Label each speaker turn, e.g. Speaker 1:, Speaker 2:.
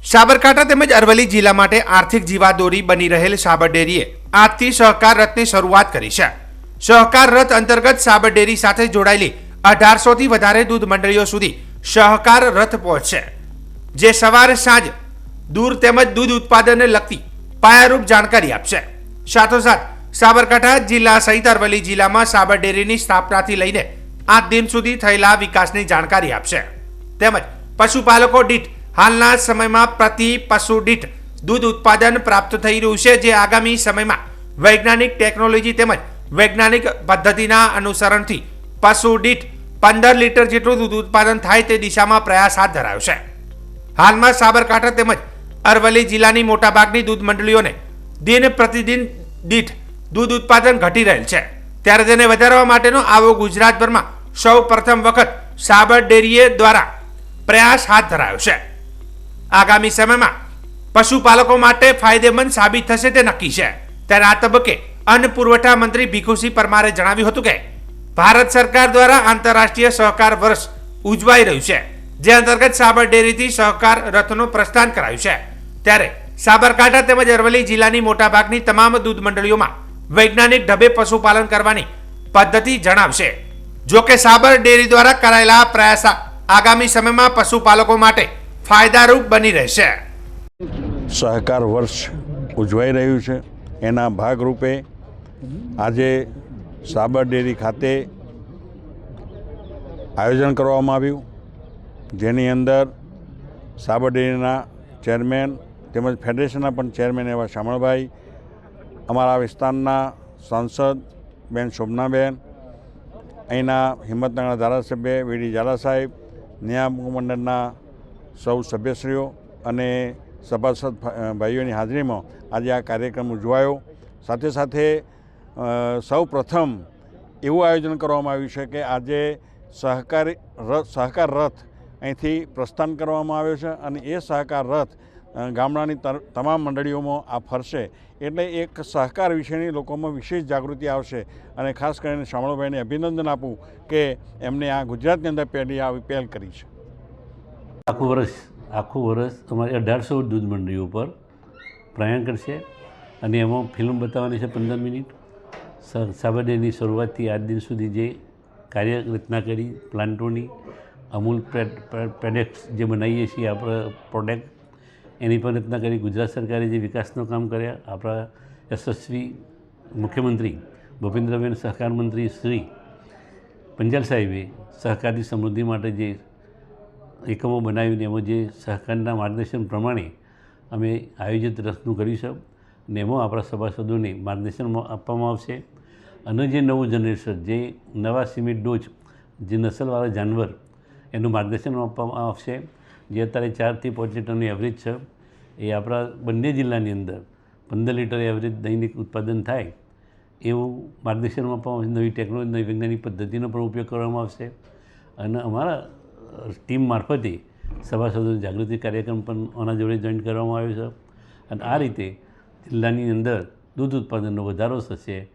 Speaker 1: સાબરકાંઠા તેમજ અરવલ્લી જિલ્લા માટે આર્થિક જીવાદોરી બની રહેલ સાબર ડેરીએ આજથી સહકાર રથની શરૂઆત કરી છે। સહકાર રથ અંતર્ગત સાબર ડેરી સાથે જોડાયેલી 1800થી વધારે દૂધ મંડળીઓ સુધી સહકાર રથ પહોંચશે, જે સવાર સાંજ દૂર તેમજ દૂધ ઉત્પાદનને લગતી પાયારૂપ જાણકારી આપશે। સાથોસાથ સાબરકાંઠા જિલ્લા સહિત અરવલ્લી જિલ્લામાં સાબર ડેરીની સ્થાપનાથી લઈને આજ દિન સુધી થયેલા વિકાસની જાણકારી આપશે, તેમજ પશુપાલકો દીઠ હાલના સમયમાં પ્રતિ પશુ દીઠ દૂધ ઉત્પાદન પ્રાપ્ત થઈ રહ્યું છે, જે આગામી સમયમાં વૈજ્ઞાનિક ટેકનોલોજી તેમજ વૈજ્ઞાનિક પદ્ધતિના અનુસરણથી પશુ દીઠ 15 લીટર જેટલું દૂધ ઉત્પાદન થાય તે દિશામાં પ્રયાસ હાથ ધરાયો છે। હાલમાં સાબરકાંઠા તેમજ અરવલ્લી જિલ્લાની મોટાભાગની દૂધ મંડળીઓને દિન પ્રતિદિન દીઠ દૂધ ઉત્પાદન ઘટી રહેલ છે, ત્યારે તેને વધારવા માટેનો આવો ગુજરાતભરમાં સૌ પ્રથમ વખત સાબર ડેરીએ દ્વારા પ્રયાસ હાથ ધરાયો છે। આગામી સમયમાં પશુપાલકો માટે ફાયદેમંદ સાબિત થશે તે નક્કી છે। ત્યારે આ તબક્કે અન્ન પુરવઠા મંત્રી ભીખુસિંહ પરમારે જણાવ્યું હતું કે ભારત સરકાર દ્વારા આંતરરાષ્ટ્રીય સહકાર વર્ષ ઉજવાઈ રહ્યું છે, જે અંતર્ગત સાબર ડેરીથી સહકાર રથનું પ્રસ્થાન કરાયું છે। ત્યારે સાબરકાંઠા તેમજ અરવલ્લી જિલ્લાની મોટાભાગની તમામ દૂધ મંડળીઓમાં વૈજ્ઞાનિક ઢબે પશુપાલન કરવાની પદ્ધતિ જણાવશે। જો કે સાબર ડેરી દ્વારા કરાયેલા પ્રયાસ આગામી સમયમાં પશુપાલકો માટે ફાયદારૂપ બની રહેશે।
Speaker 2: સહકાર વર્ષ ઉજવાઈ રહ્યું છે, એના ભાગરૂપે આજે સાબર ડેરી ખાતે આયોજન કરવામાં આવ્યું, જેની અંદર સાબર ડેરીના ચેરમેન તેમજ ફેડરેશનના પણ ચેરમેન એવા શામળભાઈ, અમારા વિસ્તારના સાંસદ બેન શોભનાબેન, અહીંના હિંમતનગરના ધારાસભ્ય વીડી ઝાલા સાહેબ, નિયામક મંડળના સૌ સભ્યશ્રીઓ અને સભાસદ ભાઈઓની હાજરીમાં આજે આ કાર્યક્રમ ઉજવાયો। સાથે સાથે સૌ પ્રથમ એવું આયોજન કરવામાં આવ્યું છે કે આજે સહકાર રથ અહીંથી પ્રસ્થાન કરવામાં આવ્યો છે અને એ સહકાર રથ ગામડાની તમામ મંડળીઓમાં આ ફરશે, એટલે એક સહકાર વિશેની લોકોમાં વિશેષ જાગૃતિ આવશે। અને ખાસ કરીને શામળભાઈને અભિનંદન આપું કે એમને આ ગુજરાતની અંદર પહેલી આવી પહેલ કરી છે।
Speaker 3: આખું વર્ષ અમારી 1800 દૂધ મંડળીઓ પર પ્રયાણ કરશે અને એમાં ફિલ્મ બતાવવાની છે 15 મિનિટ। સાબર ડેરીની શરૂઆતથી આજ દિન સુધી જે કાર્ય રચના કરી પ્લાન્ટોની, અમૂલ પ્રોડક્ટ્સ જે બનાવીએ છીએ આપણે પ્રોડક્ટ, એની પણ રચના કરી। ગુજરાત સરકારે જે વિકાસનું કામ કર્યા, આપણા યશસ્વી મુખ્યમંત્રી ભૂપેન્દ્રબેન, સહકાર મંત્રી શ્રી પંચાલ સાહેબે સહકારની સમૃદ્ધિ માટે જે એકમો બનાવીને એમાં જે સહકારના માર્ગદર્શન પ્રમાણે અમે આયોજિત રથનું કર્યું છે અને એમાં આપણા સભાસદોને માર્ગદર્શન આપવામાં આવશે। અને જે નવું જનરેશન, જે નવા સિમેન્ટ ડોઝ, જે નસલવાળા જાનવર, એનું માર્ગદર્શન આપવામાં આવશે, જે અત્યારે 4 થી 5 લીટરનું એવરેજ છે, એ આપણા બંને જિલ્લાની અંદર 15 લીટર એવરેજ દૈનિક ઉત્પાદન થાય એવું માર્ગદર્શન આપવામાં આવશે। નવી ટેકનોલોજી, નવી વૈજ્ઞાનિક પદ્ધતિનો પણ ઉપયોગ કરવામાં આવશે અને અમારા ટીમ મારફતે સભાસદો જાગૃતિ કાર્યક્રમ પણ આના જોડે જોઈન્ટ કરવામાં આવ્યો છે અને આ રીતે જિલ્લાની અંદર દૂધ ઉત્પાદનનો વધારો થશે।